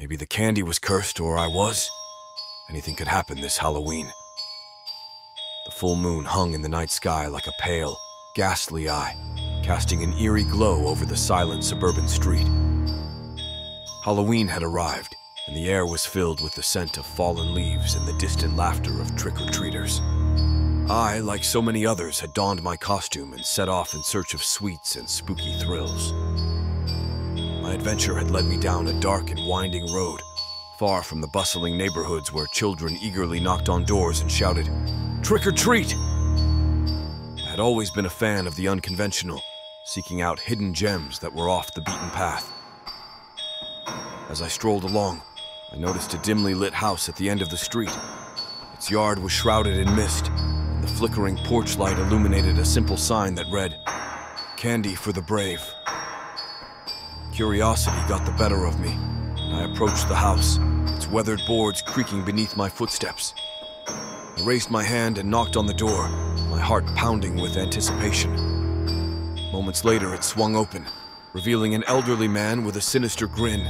Maybe the candy was cursed, or I was. Anything could happen this Halloween. The full moon hung in the night sky like a pale, ghastly eye, casting an eerie glow over the silent suburban street. Halloween had arrived, and the air was filled with the scent of fallen leaves and the distant laughter of trick-or-treaters. I, like so many others, had donned my costume and set off in search of sweets and spooky thrills. My adventure had led me down a dark and winding road, far from the bustling neighborhoods where children eagerly knocked on doors and shouted, "Trick or treat!" I had always been a fan of the unconventional, seeking out hidden gems that were off the beaten path. As I strolled along, I noticed a dimly lit house at the end of the street. Its yard was shrouded in mist, and the flickering porch light illuminated a simple sign that read, "Candy for the brave." Curiosity got the better of me, and I approached the house, its weathered boards creaking beneath my footsteps. I raised my hand and knocked on the door, my heart pounding with anticipation. Moments later, it swung open, revealing an elderly man with a sinister grin,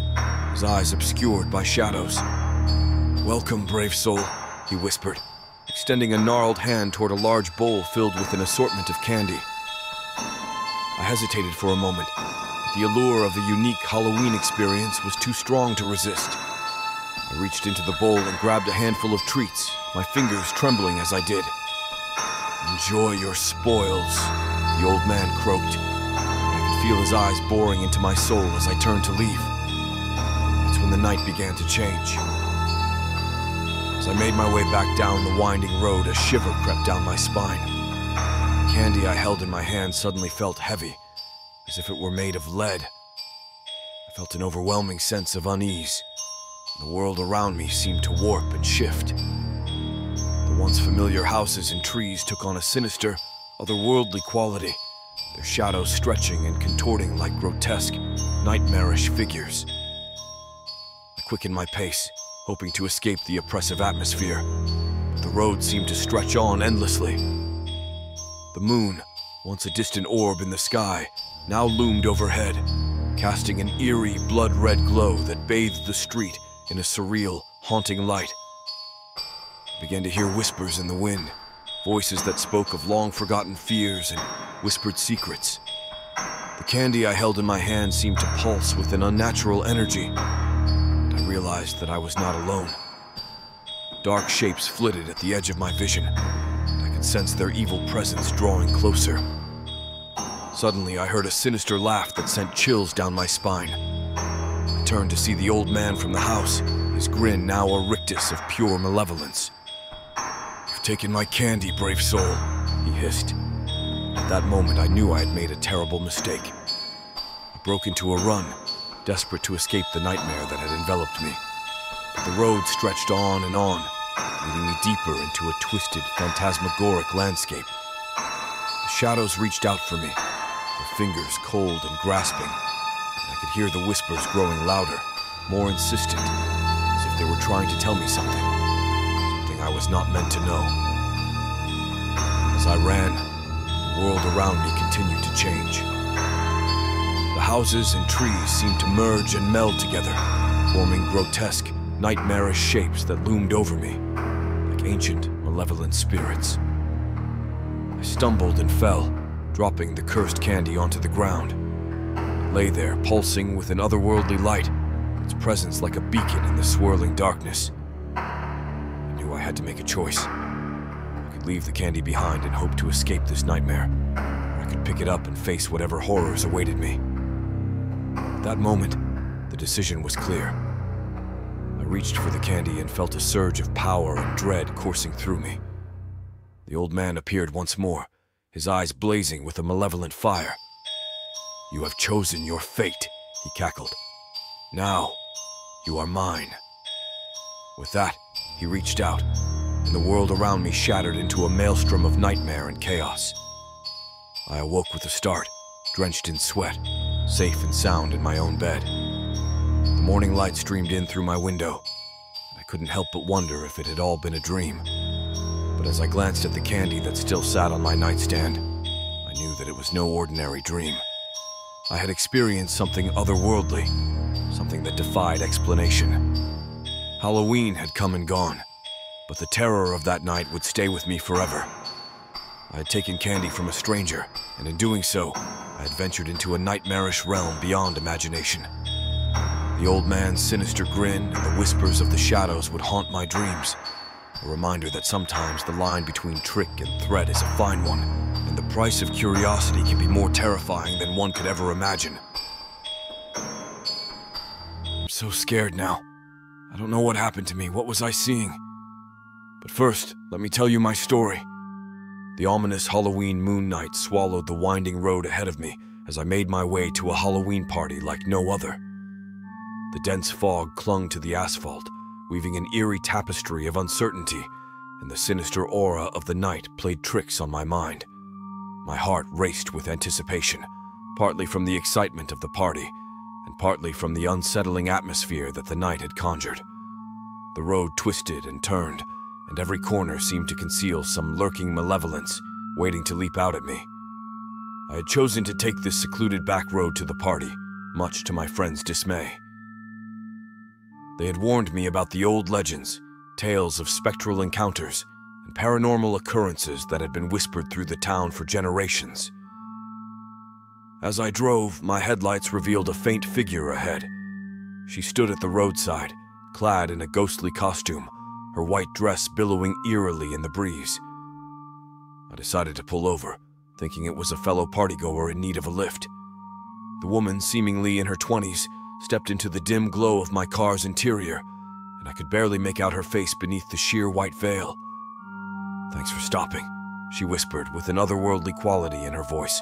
his eyes obscured by shadows. "Welcome, brave soul," he whispered, extending a gnarled hand toward a large bowl filled with an assortment of candy. I hesitated for a moment, but the allure of the unique Halloween experience was too strong to resist. I reached into the bowl and grabbed a handful of treats, my fingers trembling as I did. "Enjoy your spoils," the old man croaked. I could feel his eyes boring into my soul as I turned to leave. That's when the night began to change. As I made my way back down the winding road, a shiver crept down my spine. The candy I held in my hand suddenly felt heavy, as if it were made of lead. I felt an overwhelming sense of unease. The world around me seemed to warp and shift. The once familiar houses and trees took on a sinister, otherworldly quality, their shadows stretching and contorting like grotesque, nightmarish figures. I quickened my pace, hoping to escape the oppressive atmosphere, but the road seemed to stretch on endlessly. The moon, once a distant orb in the sky, now loomed overhead, casting an eerie, blood-red glow that bathed the street in a surreal, haunting light. I began to hear whispers in the wind, voices that spoke of long-forgotten fears and whispered secrets. The candy I held in my hand seemed to pulse with an unnatural energy, and I realized that I was not alone. Dark shapes flitted at the edge of my vision, and I could sense their evil presence drawing closer. Suddenly, I heard a sinister laugh that sent chills down my spine. I turned to see the old man from the house, his grin now a rictus of pure malevolence. "You've taken my candy, brave soul," he hissed. At that moment, I knew I had made a terrible mistake. I broke into a run, desperate to escape the nightmare that had enveloped me. But the road stretched on, leading me deeper into a twisted, phantasmagoric landscape. The shadows reached out for me, their fingers cold and grasping, and I could hear the whispers growing louder, more insistent, as if they were trying to tell me something I was not meant to know. As I ran, the world around me continued to change. The houses and trees seemed to merge and meld together, forming grotesque, nightmarish shapes that loomed over me, like ancient, malevolent spirits. I stumbled and fell, dropping the cursed candy onto the ground. It lay there, pulsing with an otherworldly light, its presence like a beacon in the swirling darkness. I knew I had to make a choice. I could leave the candy behind and hope to escape this nightmare, or I could pick it up and face whatever horrors awaited me. At that moment, the decision was clear. I reached for the candy and felt a surge of power and dread coursing through me. The old man appeared once more, his eyes blazing with a malevolent fire. "You have chosen your fate," he cackled. "Now, you are mine." With that, he reached out, and the world around me shattered into a maelstrom of nightmare and chaos. I awoke with a start, drenched in sweat, safe and sound in my own bed. The morning light streamed in through my window, and I couldn't help but wonder if it had all been a dream. But as I glanced at the candy that still sat on my nightstand, I knew that it was no ordinary dream. I had experienced something otherworldly, something that defied explanation. Halloween had come and gone, but the terror of that night would stay with me forever. I had taken candy from a stranger, and in doing so, I had ventured into a nightmarish realm beyond imagination. The old man's sinister grin and the whispers of the shadows would haunt my dreams, a reminder that sometimes the line between trick and threat is a fine one, and the price of curiosity can be more terrifying than one could ever imagine. I'm so scared now. I don't know what happened to me. What was I seeing? But first, let me tell you my story. The ominous Halloween moon night swallowed the winding road ahead of me as I made my way to a Halloween party like no other. The dense fog clung to the asphalt, weaving an eerie tapestry of uncertainty, and the sinister aura of the night played tricks on my mind. My heart raced with anticipation, partly from the excitement of the party, and partly from the unsettling atmosphere that the night had conjured. The road twisted and turned, and every corner seemed to conceal some lurking malevolence waiting to leap out at me. I had chosen to take this secluded back road to the party, much to my friends' dismay. They had warned me about the old legends, tales of spectral encounters, and paranormal occurrences that had been whispered through the town for generations. As I drove, my headlights revealed a faint figure ahead. She stood at the roadside, clad in a ghostly costume, her white dress billowing eerily in the breeze. I decided to pull over, thinking it was a fellow partygoer in need of a lift. The woman, seemingly in her 20s, stepped into the dim glow of my car's interior, and I could barely make out her face beneath the sheer white veil. "Thanks for stopping," she whispered with an otherworldly quality in her voice.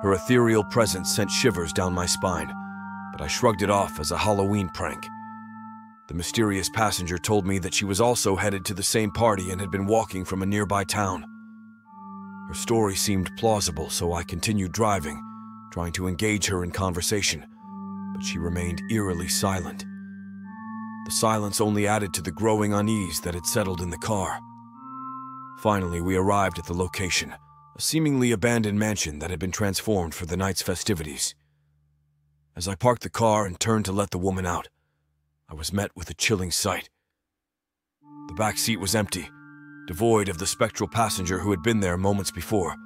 Her ethereal presence sent shivers down my spine, but I shrugged it off as a Halloween prank. The mysterious passenger told me that she was also headed to the same party and had been walking from a nearby town. Her story seemed plausible, so I continued driving, trying to engage her in conversation, but she remained eerily silent. The silence only added to the growing unease that had settled in the car. Finally, we arrived at the location, a seemingly abandoned mansion that had been transformed for the night's festivities. As I parked the car and turned to let the woman out, I was met with a chilling sight. The back seat was empty, devoid of the spectral passenger who had been there moments before.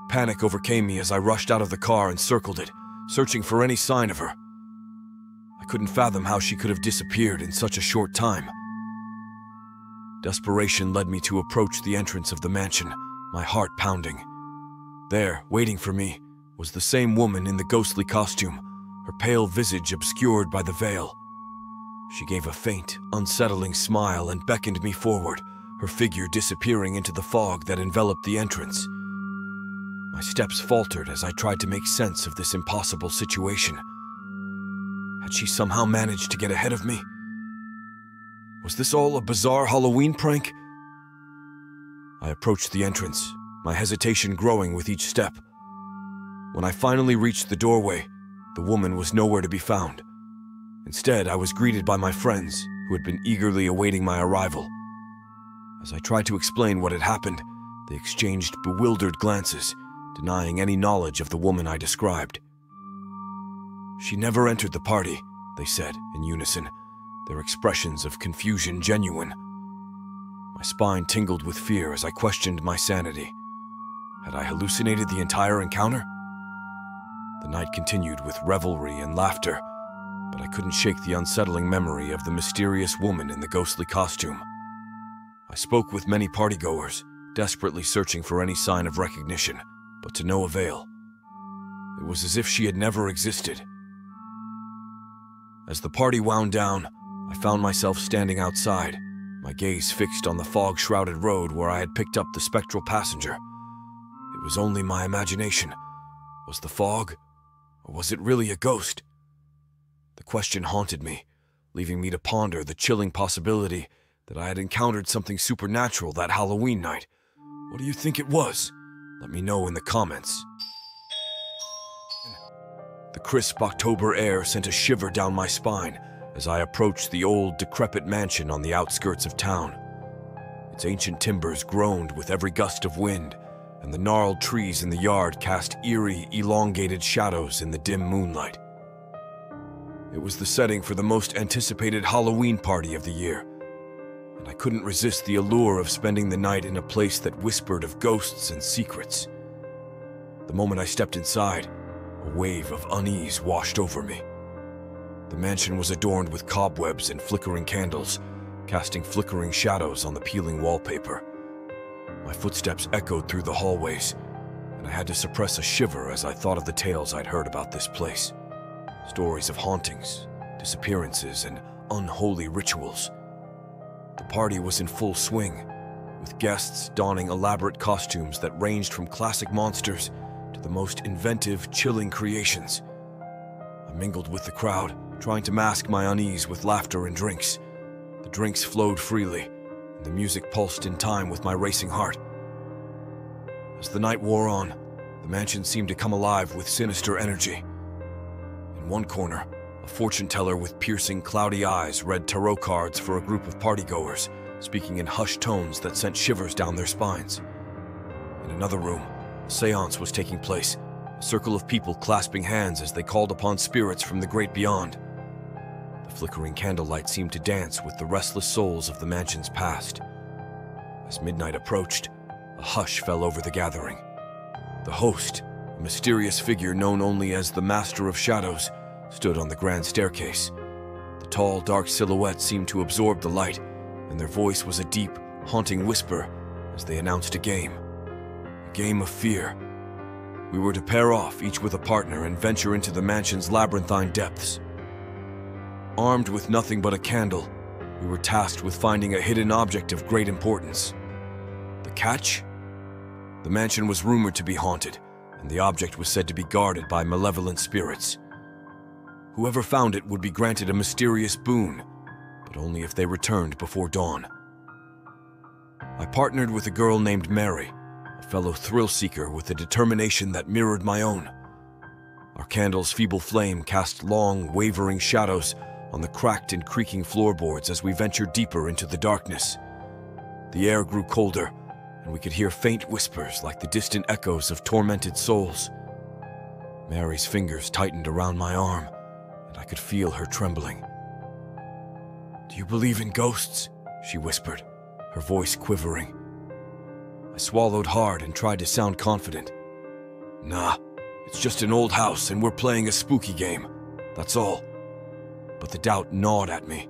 Panic overcame me as I rushed out of the car and circled it, searching for any sign of her. I couldn't fathom how she could have disappeared in such a short time. Desperation led me to approach the entrance of the mansion, my heart pounding. There, waiting for me, was the same woman in the ghostly costume, her pale visage obscured by the veil. She gave a faint, unsettling smile and beckoned me forward, her figure disappearing into the fog that enveloped the entrance. My steps faltered as I tried to make sense of this impossible situation. Had she somehow managed to get ahead of me? Was this all a bizarre Halloween prank? I approached the entrance, my hesitation growing with each step. When I finally reached the doorway, the woman was nowhere to be found. Instead, I was greeted by my friends, who had been eagerly awaiting my arrival. As I tried to explain what had happened, they exchanged bewildered glances, denying any knowledge of the woman I described. "She never entered the party," they said in unison, their expressions of confusion genuine. My spine tingled with fear as I questioned my sanity. Had I hallucinated the entire encounter? The night continued with revelry and laughter, but I couldn't shake the unsettling memory of the mysterious woman in the ghostly costume. I spoke with many partygoers, desperately searching for any sign of recognition, but to no avail. It was as if she had never existed. As the party wound down, I found myself standing outside, my gaze fixed on the fog-shrouded road where I had picked up the spectral passenger. It was only my imagination. Was the fog, or was it really a ghost? The question haunted me, leaving me to ponder the chilling possibility that I had encountered something supernatural that Halloween night. What do you think it was? Let me know in the comments. The crisp October air sent a shiver down my spine as I approached the old, decrepit mansion on the outskirts of town. Its ancient timbers groaned with every gust of wind, and the gnarled trees in the yard cast eerie, elongated shadows in the dim moonlight. It was the setting for the most anticipated Halloween party of the year, and I couldn't resist the allure of spending the night in a place that whispered of ghosts and secrets. The moment I stepped inside, a wave of unease washed over me. The mansion was adorned with cobwebs and flickering candles, casting flickering shadows on the peeling wallpaper. My footsteps echoed through the hallways, and I had to suppress a shiver as I thought of the tales I'd heard about this place. Stories of hauntings, disappearances, and unholy rituals. The party was in full swing, with guests donning elaborate costumes that ranged from classic monsters to the most inventive, chilling creations. I mingled with the crowd, trying to mask my unease with laughter and drinks. The drinks flowed freely, and the music pulsed in time with my racing heart. As the night wore on, the mansion seemed to come alive with sinister energy. In one corner, a fortune teller with piercing, cloudy eyes read tarot cards for a group of partygoers, speaking in hushed tones that sent shivers down their spines. In another room, a seance was taking place, a circle of people clasping hands as they called upon spirits from the great beyond. The flickering candlelight seemed to dance with the restless souls of the mansion's past. As midnight approached, a hush fell over the gathering. The host, a mysterious figure known only as the Master of Shadows, stood on the grand staircase. The tall, dark silhouette seemed to absorb the light, and their voice was a deep, haunting whisper as they announced a game. A game of fear. We were to pair off, each with a partner, and venture into the mansion's labyrinthine depths. Armed with nothing but a candle, we were tasked with finding a hidden object of great importance. The catch? The mansion was rumored to be haunted, and the object was said to be guarded by malevolent spirits. Whoever found it would be granted a mysterious boon, but only if they returned before dawn. I partnered with a girl named Mary, a fellow thrill-seeker with a determination that mirrored my own. Our candle's feeble flame cast long, wavering shadows on the cracked and creaking floorboards as we ventured deeper into the darkness. The air grew colder, and we could hear faint whispers like the distant echoes of tormented souls. Mary's fingers tightened around my arm, and I could feel her trembling. "Do you believe in ghosts?" she whispered, her voice quivering. I swallowed hard and tried to sound confident. "Nah, it's just an old house and we're playing a spooky game. That's all." But the doubt gnawed at me.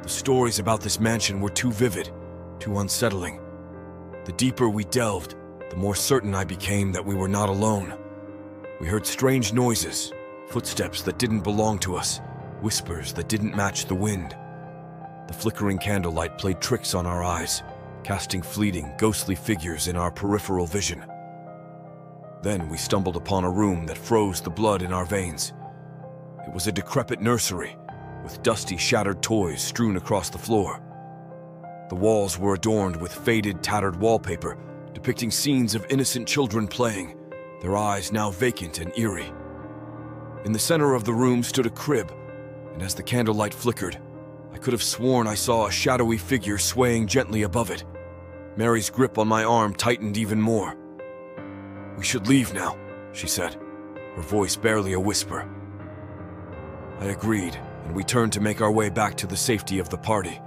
The stories about this mansion were too vivid, too unsettling. The deeper we delved, the more certain I became that we were not alone. We heard strange noises, footsteps that didn't belong to us, whispers that didn't match the wind. The flickering candlelight played tricks on our eyes, casting fleeting, ghostly figures in our peripheral vision. Then we stumbled upon a room that froze the blood in our veins. It was a decrepit nursery, with dusty, shattered toys strewn across the floor. The walls were adorned with faded, tattered wallpaper, depicting scenes of innocent children playing, their eyes now vacant and eerie. In the center of the room stood a crib, and as the candlelight flickered, I could have sworn I saw a shadowy figure swaying gently above it. Mary's grip on my arm tightened even more. "We should leave now," she said, her voice barely a whisper. I agreed, and we turned to make our way back to the safety of the party.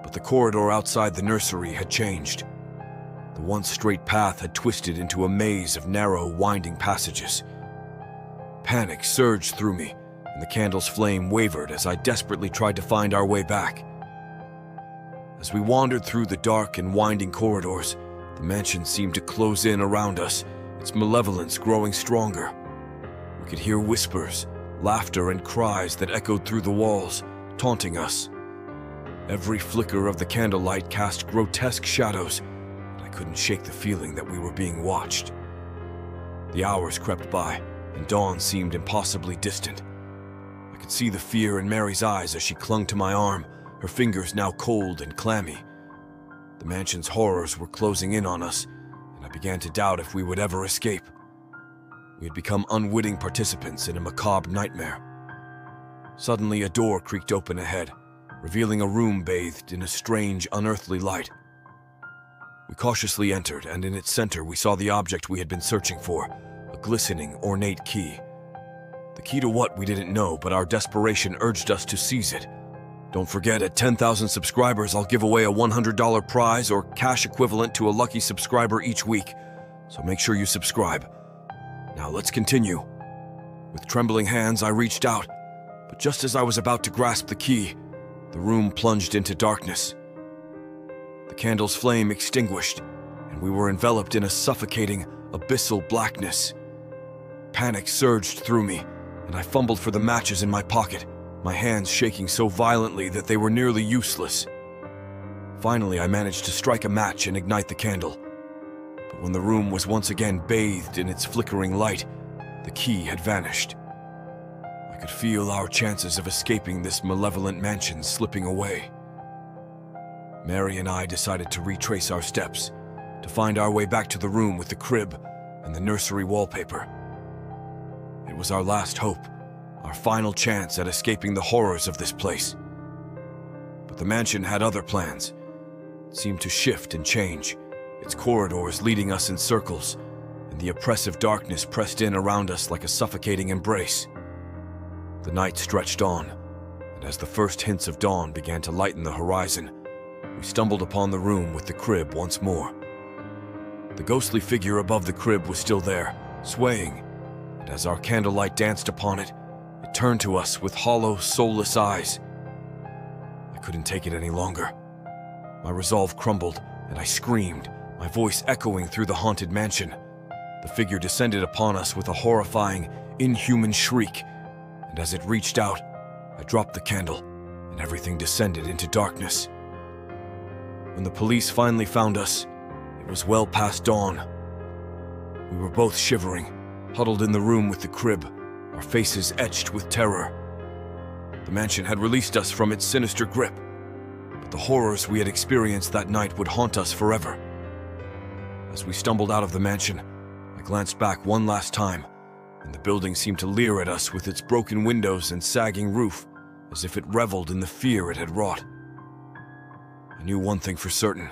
But the corridor outside the nursery had changed. The once straight path had twisted into a maze of narrow, winding passages. Panic surged through me, and the candle's flame wavered as I desperately tried to find our way back. As we wandered through the dark and winding corridors, the mansion seemed to close in around us, its malevolence growing stronger. We could hear whispers, laughter, and cries that echoed through the walls, taunting us. Every flicker of the candlelight cast grotesque shadows, and I couldn't shake the feeling that we were being watched. The hours crept by, and dawn seemed impossibly distant. I could see the fear in Mary's eyes as she clung to my arm, her fingers now cold and clammy. The mansion's horrors were closing in on us, and I began to doubt if we would ever escape. We had become unwitting participants in a macabre nightmare. Suddenly, a door creaked open ahead, revealing a room bathed in a strange, unearthly light. We cautiously entered, and in its center we saw the object we had been searching for, a glistening, ornate key. The key to what we didn't know, but our desperation urged us to seize it. Don't forget, at 10,000 subscribers, I'll give away a $100 prize or cash equivalent to a lucky subscriber each week, so make sure you subscribe. Now let's continue. With trembling hands, I reached out, but just as I was about to grasp the key, the room plunged into darkness. The candle's flame extinguished, and we were enveloped in a suffocating, abyssal blackness. Panic surged through me, and I fumbled for the matches in my pocket, my hands shaking so violently that they were nearly useless. Finally, I managed to strike a match and ignite the candle. But when the room was once again bathed in its flickering light, the key had vanished. I could feel our chances of escaping this malevolent mansion slipping away. Mary and I decided to retrace our steps, to find our way back to the room with the crib and the nursery wallpaper. It was our last hope, our final chance at escaping the horrors of this place. But the mansion had other plans. It seemed to shift and change, its corridors leading us in circles, and the oppressive darkness pressed in around us like a suffocating embrace. The night stretched on, and as the first hints of dawn began to lighten the horizon, we stumbled upon the room with the crib once more. The ghostly figure above the crib was still there, swaying, and as our candlelight danced upon it, it turned to us with hollow, soulless eyes. I couldn't take it any longer. My resolve crumbled, and I screamed, my voice echoing through the haunted mansion. The figure descended upon us with a horrifying, inhuman shriek, and as it reached out, I dropped the candle, and everything descended into darkness. When the police finally found us, it was well past dawn. We were both shivering, huddled in the room with the crib, our faces etched with terror. The mansion had released us from its sinister grip, but the horrors we had experienced that night would haunt us forever. As we stumbled out of the mansion, I glanced back one last time, and the building seemed to leer at us with its broken windows and sagging roof, as if it reveled in the fear it had wrought. I knew one thing for certain.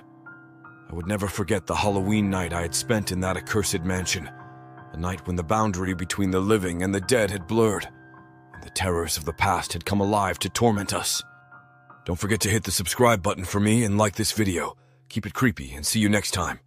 I would never forget the Halloween night I had spent in that accursed mansion, a night when the boundary between the living and the dead had blurred, and the terrors of the past had come alive to torment us. Don't forget to hit the subscribe button for me and like this video. Keep it creepy, and see you next time.